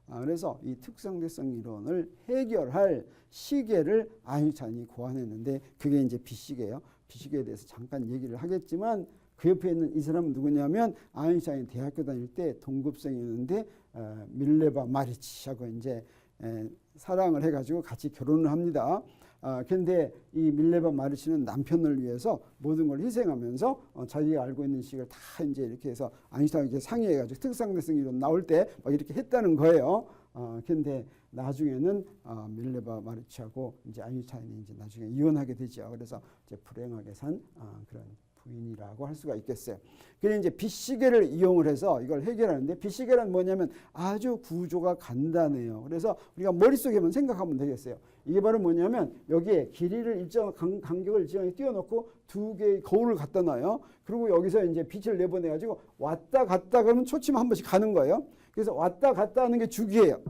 그래서 이 특성대성 이론을 해결할 시계를 아인슈타인이 고안했는데 그게 이제 빛시계예요. 빛시계에 대해서 잠깐 얘기를 하겠지만 그 옆에 있는 이 사람은 누구냐면 아인슈타인 대학교 다닐 때 동급생이었는데 밀레바 마리치하고 이제 사랑을 해가지고 같이 결혼을 합니다. 근데 이 밀레바 마르치는 남편을 위해서 모든 걸 희생하면서 자기가 알고 있는 식을 다 이제 이렇게 해서 아인슈타인에게 상의해가지고 특성대성 이론 나올 때 막 이렇게 했다는 거예요. 근데 나중에는 밀레바 마르치하고 이제 아인슈타인이 이제 나중에 이혼하게 되죠. 그래서 이제 불행하게 산 그런 부인이라고 할 수가 있겠어요. 그래서 이제 빛시계를 이용을 해서 이걸 해결하는데 빛시계란 뭐냐면 아주 구조가 간단해요. 그래서 우리가 머릿속에만 생각하면 되겠어요. 이게 바로 뭐냐면 여기에 길이를 간격을 일정하게 띄워놓고 두 개의 거울을 갖다 놔요. 그리고 여기서 이제 빛을 내보내 가지고 왔다 갔다 그러면 초침 한 번씩 가는 거예요. 그래서 왔다 갔다 하는 게 주기예요.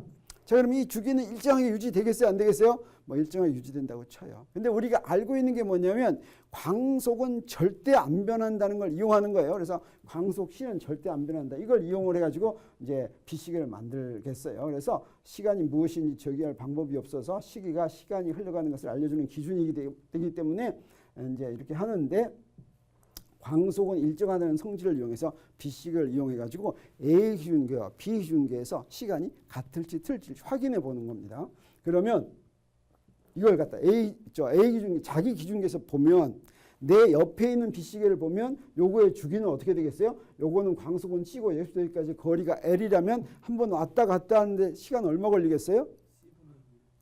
자, 그럼 이 주기는 일정하게 유지되겠어요? 안 되겠어요? 뭐 일정하게 유지된다고 쳐요. 근데 우리가 알고 있는 게 뭐냐면 광속은 절대 안 변한다는 걸 이용하는 거예요. 그래서 광속 C는 절대 안 변한다. 이걸 이용을 해가지고 이제 비시계를 만들겠어요. 그래서 시간이 무엇인지 저기할 방법이 없어서 시간이 흘러가는 것을 알려주는 기준이 되기 때문에 이제 이렇게 하는데, 광속은 일정하다는 성질을 이용해서 비시계를 이용해가지고 A 기준계와 B 기준계에서 시간이 같을지 틀릴지 확인해 보는 겁니다. 그러면 이걸 갖다 A 기준계, 자기 기준계에서 보면 내 옆에 있는 비시계를 보면 요거의 주기는 어떻게 되겠어요? 요거는 광속은 C고 여기서 여기까지 거리가 L이라면 한번 왔다 갔다 하는데 시간 얼마 걸리겠어요?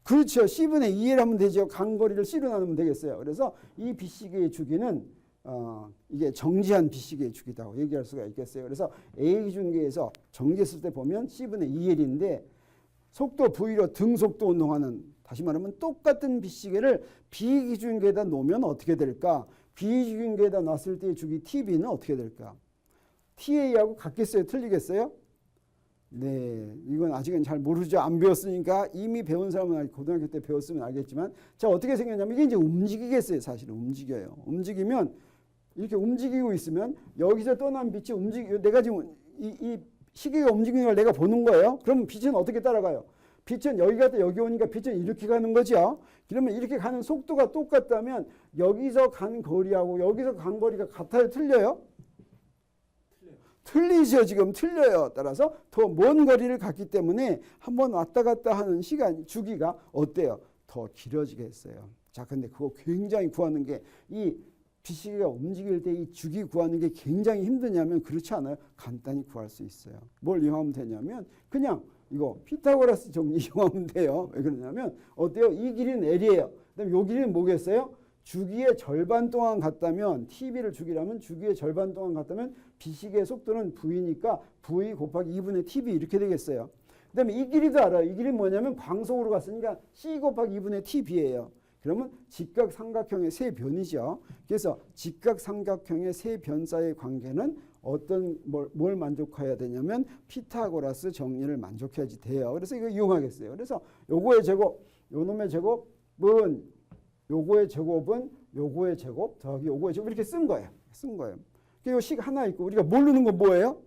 그렇죠. C분의 2L 하면 되죠. 간거리를 C로 나누면 되겠어요. 그래서 이 비시계의 주기는 이게 정지한 비시계의 주기라고 얘기할 수가 있겠어요. 그래서 A 기준계에서 정지했을 때 보면 C분의 2L인데 속도 V로 등속도 운동하는, 다시 말하면 똑같은 비시계를 B 기준계에다 놓으면 어떻게 될까? B 기준계에다 놨을 때의 주기 TB는 어떻게 될까? TA하고 같겠어요? 틀리겠어요? 네, 이건 아직은 잘 모르죠. 안 배웠으니까. 이미 배운 사람은 고등학교 때 배웠으면 알겠지만, 자, 어떻게 생겼냐면 이게 이제 움직이겠어요. 사실은 움직여요. 움직이면 이렇게 움직이고 있으면 여기서 떠난 빛이 내가 지금 이 시계가 움직이는 걸 내가 보는 거예요. 그러면 빛은 어떻게 따라가요? 빛은 여기 갔다 여기 오니까 빛은 이렇게 가는 거죠. 그러면 이렇게 가는 속도가 똑같다면 여기서 간 거리하고 여기서 간 거리가 같아요? 틀려요? 틀리죠. 지금 틀려요. 따라서 더 먼 거리를 갔기 때문에 한번 왔다 갔다 하는 시간 주기가 어때요? 더 길어지겠어요. 자, 근데 그거 굉장히 구하는 게, 이 비시계가 움직일 때 이 주기 구하는 게 굉장히 힘드냐면 그렇지 않아요. 간단히 구할 수 있어요. 뭘 이용하면 되냐면 그냥 이거 피타고라스 정리 이용하면 돼요. 왜 그러냐면 어때요? 이 길이는 L이에요. 그다음에 이 길이는 뭐겠어요? 주기의 절반 동안 갔다면, TB를 주기라면 주기의 절반 동안 갔다면 비시계의 속도는 V니까 V 곱하기 2분의 TB 이렇게 되겠어요. 그 다음에 이 길이도 알아요. 이 길이는 뭐냐면 광속으로 갔으니까 C 곱하기 2분의 TB예요. 그러면 직각삼각형의 세 변이죠. 그래서 직각삼각형의 세 변 사이의 관계는 뭘 만족해야 되냐면 피타고라스 정리를 만족해야지 돼요. 그래서 이거 이용하겠어요. 그래서 요거의 제곱, 요놈의 제곱은 요거의 제곱은 요거의 제곱 더하기 요거의 제곱 이렇게 쓴 거예요. 그리고 식 하나 있고 우리가 모르는 건 뭐예요?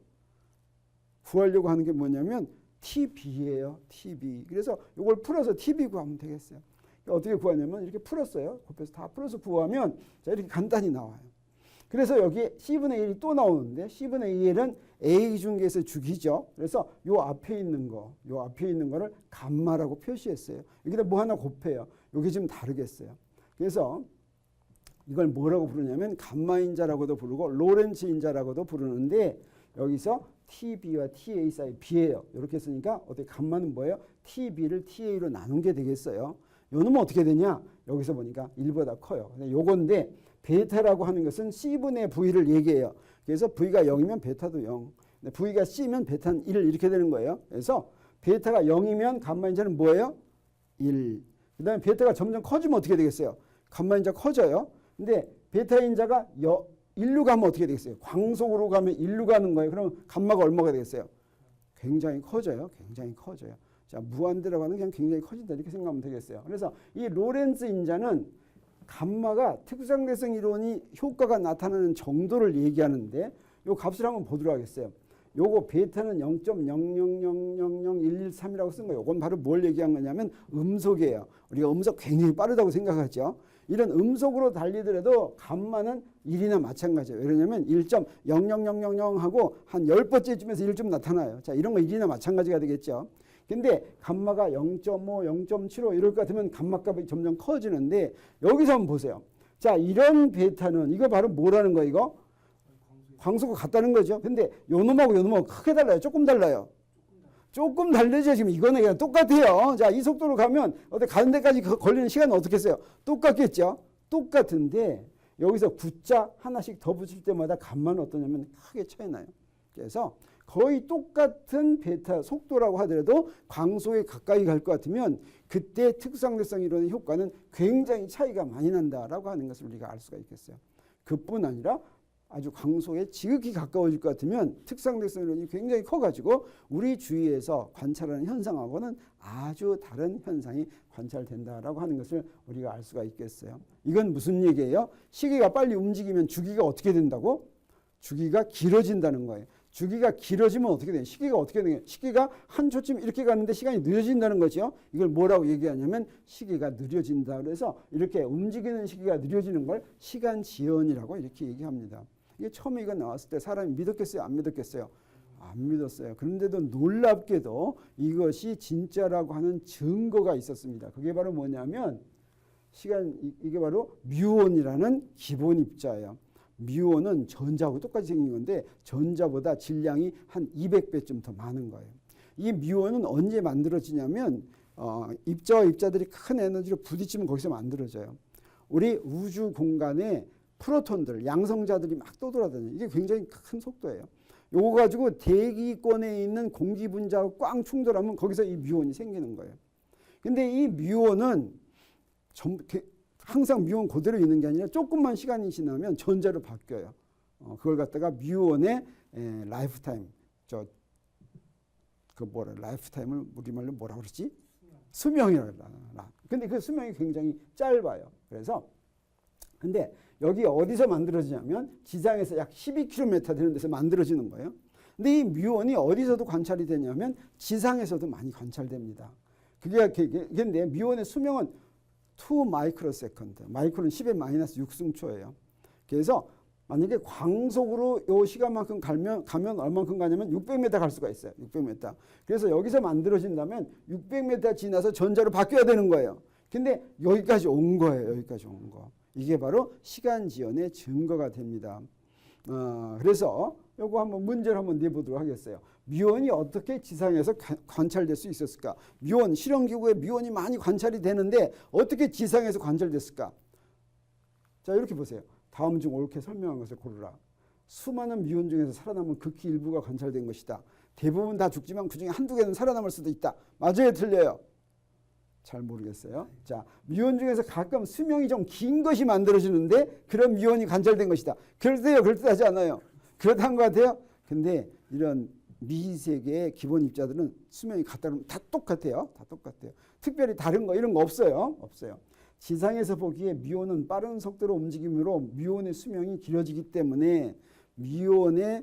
구하려고 하는 게 뭐냐면 TB예요. TB. 그래서 요걸 풀어서 TB 구하면 되겠어요. 어떻게 구하냐면 이렇게 풀었어요. 곱해서 다 풀어서 구하면 자, 이렇게 간단히 나와요. 그래서 여기 C분의 1이 또 나오는데 C분의 2L은 A 기준계에서 주기죠. 그래서 요 앞에 있는 거를 감마라고 표시했어요. 여기다 뭐 하나 곱해요. 여기 좀 다르겠어요. 그래서 이걸 뭐라고 부르냐면 감마인자라고도 부르고 로렌츠인자라고도 부르는데, 여기서 TB와 TA 사이 B예요. 이렇게 쓰니까 어떻게 감마는 뭐예요? TB를 TA로 나눈 게 되겠어요. 요 놈은 어떻게 되냐? 여기서 보니까 1보다 커요. 요건데 베타라고 하는 것은 C분의 V를 얘기해요. 그래서 V가 0이면 베타도 0. V가 C면 베타는 1 이렇게 되는 거예요. 그래서 베타가 0이면 감마인자는 뭐예요? 1. 그 다음에 베타가 점점 커지면 어떻게 되겠어요? 감마인자 커져요. 근데 베타인자가 1로 가면 어떻게 되겠어요? 광속으로 가면 1로 가는 거예요. 그럼 감마가 얼마가 되겠어요? 굉장히 커져요. 자, 무한대라고 하는 게 그냥 굉장히 커진다 이렇게 생각하면 되겠어요. 그래서 이 로렌츠 인자는 감마가 특상대성 이론이 효과가 나타나는 정도를 얘기하는데 요 값을 한번 보도록 하겠어요. 요거 베타는 0.0000113이라고 쓴 거예요. 이건 바로 뭘 얘기한 거냐면 음속이에요. 우리가 음속 굉장히 빠르다고 생각하죠. 이런 음속으로 달리더라도 감마는 1이나 마찬가지예요. 왜냐하면 1.00000 하고 한 10번째쯤에서 1좀 나타나요. 자, 이런 거 1이나 마찬가지가 되겠죠. 근데 감마가 0.5, 0.75 이럴 것 같으면 감마 값이 점점 커지는데 여기서 한번 보세요. 자, 이런 베타는 이거 바로 뭐라는 거예요, 이거? 광속과 같다는 거죠. 근데 요 놈하고 크게 달라요. 조금 달라요. 조금 다르죠. 지금 이거는 그냥 똑같아요. 자, 이 속도로 가면 어떻게 가는 데까지 걸리는 시간은 어떻게 했어요? 똑같겠죠. 똑같은데 여기서 구자 하나씩 더 붙일 때마다 감마는 어떠냐면 크게 차이 나요. 그래서 거의 똑같은 베타 속도라고 하더라도 광속에 가까이 갈 것 같으면 그때 특상대성 이론의 효과는 굉장히 차이가 많이 난다라고 하는 것을 우리가 알 수가 있겠어요. 그뿐 아니라 아주 광속에 지극히 가까워질 것 같으면 특상대성 이론이 굉장히 커가지고 우리 주위에서 관찰하는 현상하고는 아주 다른 현상이 관찰된다라고 하는 것을 우리가 알 수가 있겠어요. 이건 무슨 얘기예요? 시계가 빨리 움직이면 주기가 어떻게 된다고? 주기가 길어진다는 거예요. 주기가 길어지면 어떻게 돼요? 시계가 어떻게 돼요? 시계가 한 초쯤 이렇게 갔는데 시간이 느려진다는 거죠. 이걸 뭐라고 얘기하냐면 시계가 느려진다. 그래서 이렇게 움직이는 시계가 느려지는 걸 시간 지연이라고 이렇게 얘기합니다. 이게 처음에 이거 나왔을 때 사람이 믿었겠어요? 안 믿었겠어요? 안 믿었어요. 그런데도 놀랍게도 이것이 진짜라고 하는 증거가 있었습니다. 그게 바로 뭐냐면 이게 바로 뮤온이라는 기본 입자예요. 뮤온은 전자하고 똑같이 생긴 건데 전자보다 질량이 한 200배쯤 더 많은 거예요. 이 뮤온은 언제 만들어지냐면 입자와 입자들이 큰 에너지로 부딪히면 거기서 만들어져요. 우리 우주 공간에 프로톤들, 양성자들이 막 떠돌아다녀요. 이게 굉장히 큰 속도예요. 요거 가지고 대기권에 있는 공기 분자하고 꽝 충돌하면 거기서 이 뮤온이 생기는 거예요. 근데 이 뮤온은 항상 뮤온 그대로 있는 게 아니라 조금만 시간이 지나면 전자로 바뀌어요. 그걸 갖다가 뮤온의 라이프타임, 라이프타임을 우리말로 뭐라 그러지? 수명이라고 그러나. 근데 그 수명이 굉장히 짧아요. 근데 여기 어디서 만들어지냐면 지상에서 약 12km 되는 데서 만들어지는 거예요. 근데 이 뮤온이 어디서도 관찰이 되냐면 지상에서도 많이 관찰됩니다. 근데 뮤온의 수명은 2 마이크로세컨드. 마이크로는 10의 마이너스 6승초예요. 그래서 만약에 광속으로 요 시간만큼 가면 얼만큼 가냐면 600m 갈 수가 있어요. 600m. 그래서 여기서 만들어진다면 600m 지나서 전자로 바뀌어야 되는 거예요. 근데 여기까지 온 거예요. 여기까지 온 거. 이게 바로 시간 지연의 증거가 됩니다. 그래서 요거 한번 문제를 한번 내보도록 하겠어요. 뮤온이 어떻게 지상에서 관찰될 수 있었을까? 뮤온, 실험기구에 뮤온이 많이 관찰이 되는데 어떻게 지상에서 관찰됐을까? 자, 이렇게 보세요. 다음 중 옳게 설명한 것을 고르라. 수많은 뮤온 중에서 살아남은 극히 일부가 관찰된 것이다. 대부분 다 죽지만 그중에 한두 개는 살아남을 수도 있다. 맞아요, 틀려요? 잘 모르겠어요. 자, 뮤온 중에서 가끔 수명이 좀 긴 것이 만들어지는데 그런 뮤온이 관찰된 것이다. 그럴때요, 그럴듯하지 않아요. 그렇다는 것 같아요. 근데 이런 미세계의 기본 입자들은 수명이 같다 그러면 다 똑같아요. 다 똑같아요. 특별히 다른 거 이런 거 없어요. 없어요. 지상에서 보기에 뮤온은 빠른 속도로 움직임으로 뮤온의 수명이 길어지기 때문에 뮤온에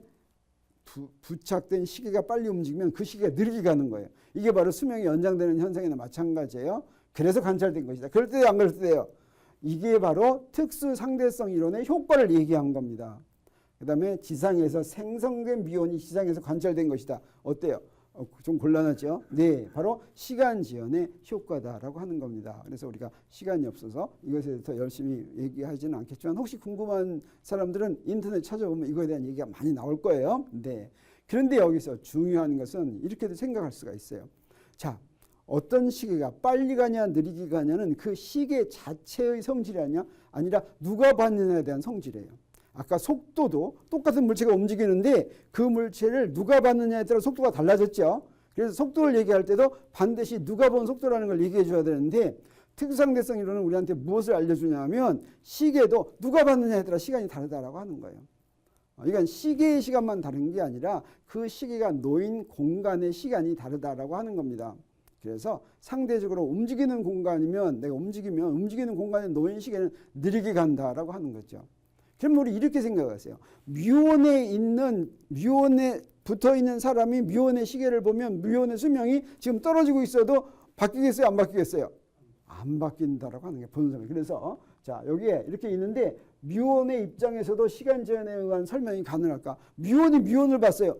부착된 시계가 빨리 움직이면 그 시계가 느리게 가는 거예요. 이게 바로 수명이 연장되는 현상이나 마찬가지예요. 그래서 관찰된 것이다. 그럴 때요, 안 그럴 때요? 이게 바로 특수 상대성 이론의 효과를 얘기한 겁니다. 그 다음에 지상에서 생성된 뮤온이 지상에서 관찰된 것이다. 어때요? 좀 곤란하죠? 네, 바로 시간 지연의 효과다라고 하는 겁니다. 그래서 우리가 시간이 없어서 이것에 더 열심히 얘기하지는 않겠지만 혹시 궁금한 사람들은 인터넷 찾아보면 이거에 대한 얘기가 많이 나올 거예요. 네. 그런데 여기서 중요한 것은 이렇게도 생각할 수가 있어요. 자, 어떤 시계가 빨리 가냐 느리게 가냐는 그 시계 자체의 성질이 아니라 누가 받느냐에 대한 성질이에요. 아까 속도도 똑같은 물체가 움직이는데 그 물체를 누가 받느냐에 따라 속도가 달라졌죠. 그래서 속도를 얘기할 때도 반드시 누가 본 속도라는 걸 얘기해 줘야 되는데 특수상대성 이론은 우리한테 무엇을 알려주냐면 시계도 누가 받느냐에 따라 시간이 다르다라고 하는 거예요. 이건 시계의 시간만 다른 게 아니라 그 시계가 놓인 공간의 시간이 다르다라고 하는 겁니다. 그래서 상대적으로 움직이는 공간이면 내가 움직이면 움직이는 공간에 놓인 시계는 느리게 간다라고 하는 거죠. 그럼 우리 이렇게 생각하세요. 뮤온에 붙어 있는 사람이 뮤온의 시계를 보면 뮤온의 수명이 지금 떨어지고 있어도 바뀌겠어요? 안 바뀌겠어요? 안 바뀐다라고 하는 게 본성이에요. 그래서 자, 여기에 이렇게 있는데 뮤온의 입장에서도 시간 제한에 의한 설명이 가능할까? 뮤온이 뮤온을 봤어요.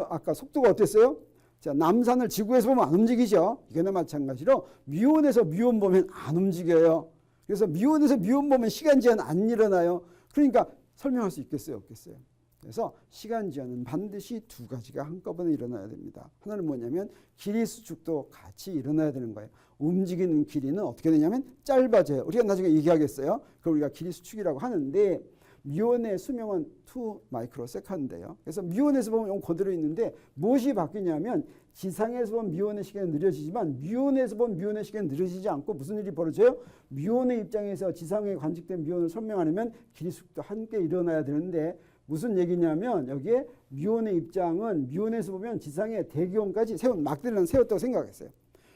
아까 속도가 어땠어요? 자, 남산을 지구에서 보면 안 움직이죠. 이거나 마찬가지로 뮤온에서 뮤온 보면 안 움직여요. 그래서 뮤온에서 뮤온 보면 시간 제한 안 일어나요. 그러니까 설명할 수 있겠어요? 없겠어요? 그래서 시간 제한은 반드시 두 가지가 한꺼번에 일어나야 됩니다. 하나는 뭐냐면 길이 수축도 같이 일어나야 되는 거예요. 움직이는 길이는 어떻게 되냐면 짧아져요. 우리가 나중에 얘기하겠어요. 그걸 우리가 길이 수축이라고 하는데 뮤온의 수명은 2 마이크로세컨드예요. 그래서 뮤온에서 보면 그대로 있는데 무엇이 바뀌냐면 지상에서 본 뮤온의 시간은 느려지지만 뮤온에서 본 뮤온의 시간은 느려지지 않고 무슨 일이 벌어져요? 뮤온의 입장에서 지상에 관측된 뮤온을 설명하려면 길이 수축도 함께 일어나야 되는데 무슨 얘기냐면 여기에 미온의 입장은 미온에서 보면 지상에 대기온까지 세운 막대기를 세웠다고 생각했어요.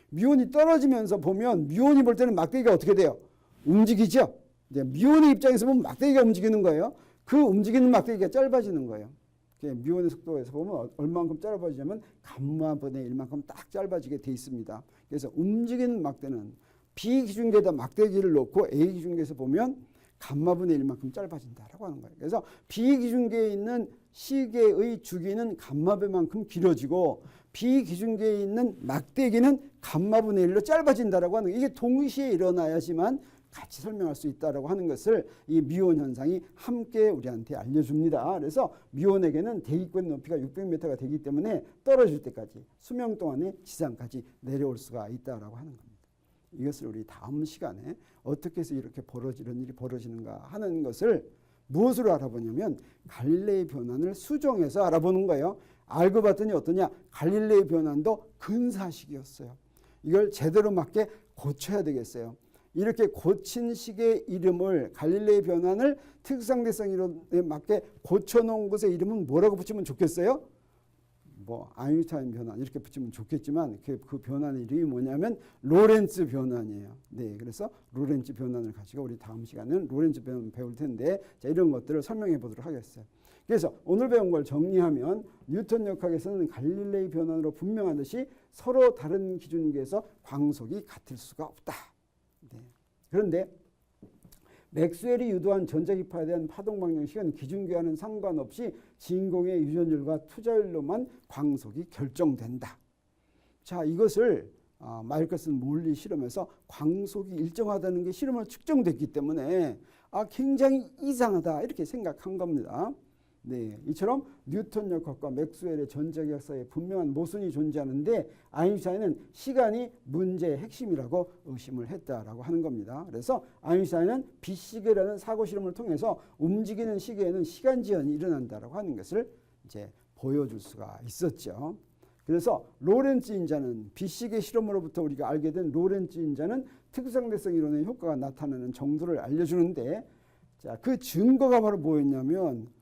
미온이 떨어지면서 보면 미온이 볼 때는 막대기가 어떻게 돼요? 움직이죠. 이제 미온의 입장에서 보면 막대기가 움직이는 거예요. 그 움직이는 막대기가 짧아지는 거예요. 미온의 속도에서 보면 얼마만큼 짧아지냐면 감마분의 1만큼 딱 짧아지게 돼 있습니다. 그래서 움직이는 막대는 B기준계에다 막대기를 놓고 A기준계에서 보면 감마분의 1만큼 짧아진다라고 하는 거예요. 그래서 B기준계에 있는 시계의 주기는 감마배만큼 길어지고 B기준계에 있는 막대기는 감마분의 1로 짧아진다라고 하는 거예요. 이게 동시에 일어나야지만 같이 설명할 수 있다라고 하는 것을 이 미온 현상이 함께 우리한테 알려줍니다. 그래서 미온에게는 대기권 높이가 600m가 되기 때문에 떨어질 때까지 수명 동안에 지상까지 내려올 수가 있다라고 하는 겁니다. 이것을 우리 다음 시간에 어떻게 해서 이렇게 이런 일이 벌어지는가 하는 것을 무엇으로 알아보냐면 갈릴레이 변환을 수정해서 알아보는 거예요. 알고 봤더니 어떠냐? 갈릴레이 변환도 근사식이었어요. 이걸 제대로 맞게 고쳐야 되겠어요. 이렇게 고친 식의 이름을 갈릴레이 변환을 특상대성 이론에 맞게 고쳐놓은 것의 이름은 뭐라고 붙이면 좋겠어요? 뭐 아인슈타인 변환 이렇게 붙이면 좋겠지만 그 변환의 이름이 뭐냐면 로렌츠 변환이에요. 네, 그래서 로렌츠 변환을 가지고 우리 다음 시간에는 로렌츠 변환 배울 텐데 자, 이런 것들을 설명해 보도록 하겠어요. 그래서 오늘 배운 걸 정리하면 뉴턴 역학에서는 갈릴레이 변환으로 분명하듯이 서로 다른 기준계에서 광속이 같을 수가 없다. 네. 그런데 맥스웰이 유도한 전자기파에 대한 파동 방정식은 기준계와는 상관없이 진공의 유전율과 투자율로만 광속이 결정된다. 자, 이것을 마일커슨 몰리 실험에서 광속이 일정하다는 게 실험으로 측정됐기 때문에 굉장히 이상하다 이렇게 생각한 겁니다. 네, 이처럼 뉴턴 역학과 맥스웰의 전자기학 사이에 분명한 모순이 존재하는데 아인슈타인은 시간이 문제의 핵심이라고 의심을 했다라고 하는 겁니다. 그래서 아인슈타인은 빛시계라는 사고 실험을 통해서 움직이는 시계에는 시간 지연이 일어난다라고 하는 것을 이제 보여줄 수가 있었죠. 그래서 로렌츠 인자는 빛시계 실험으로부터 우리가 알게 된 로렌츠 인자는 특상대성 이론의 효과가 나타나는 정도를 알려주는데 자, 그 증거가 바로 뭐였냐면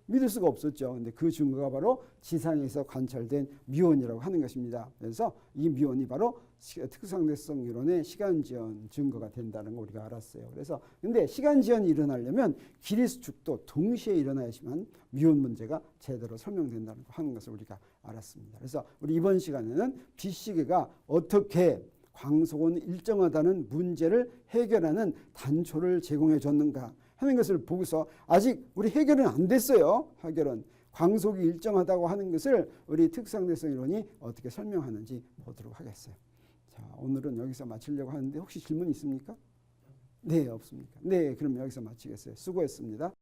믿을 수가 없었죠. 근데 그 증거가 바로 지상에서 관찰된 미온이라고 하는 것입니다. 그래서 이 미온이 바로 특상대성 이론의 시간지연 증거가 된다는 거 우리가 알았어요. 그래서 근데 시간지연이 일어나려면 길이 수축도 동시에 일어나야지만 미온 문제가 제대로 설명된다는 거 하는 것을 우리가 알았습니다. 그래서 우리 이번 시간에는 빛시계가 어떻게 광속은 일정하다는 문제를 해결하는 단초를 제공해 줬는가 하는 것을 보고서 아직 우리 해결은 안 됐어요. 해결은 광속이 일정하다고 하는 것을 우리 특상대성 이론이 어떻게 설명하는지 보도록 하겠어요. 자, 오늘은 여기서 마치려고 하는데 혹시 질문 있습니까? 네, 없습니까? 네, 그럼 여기서 마치겠어요. 수고했습니다.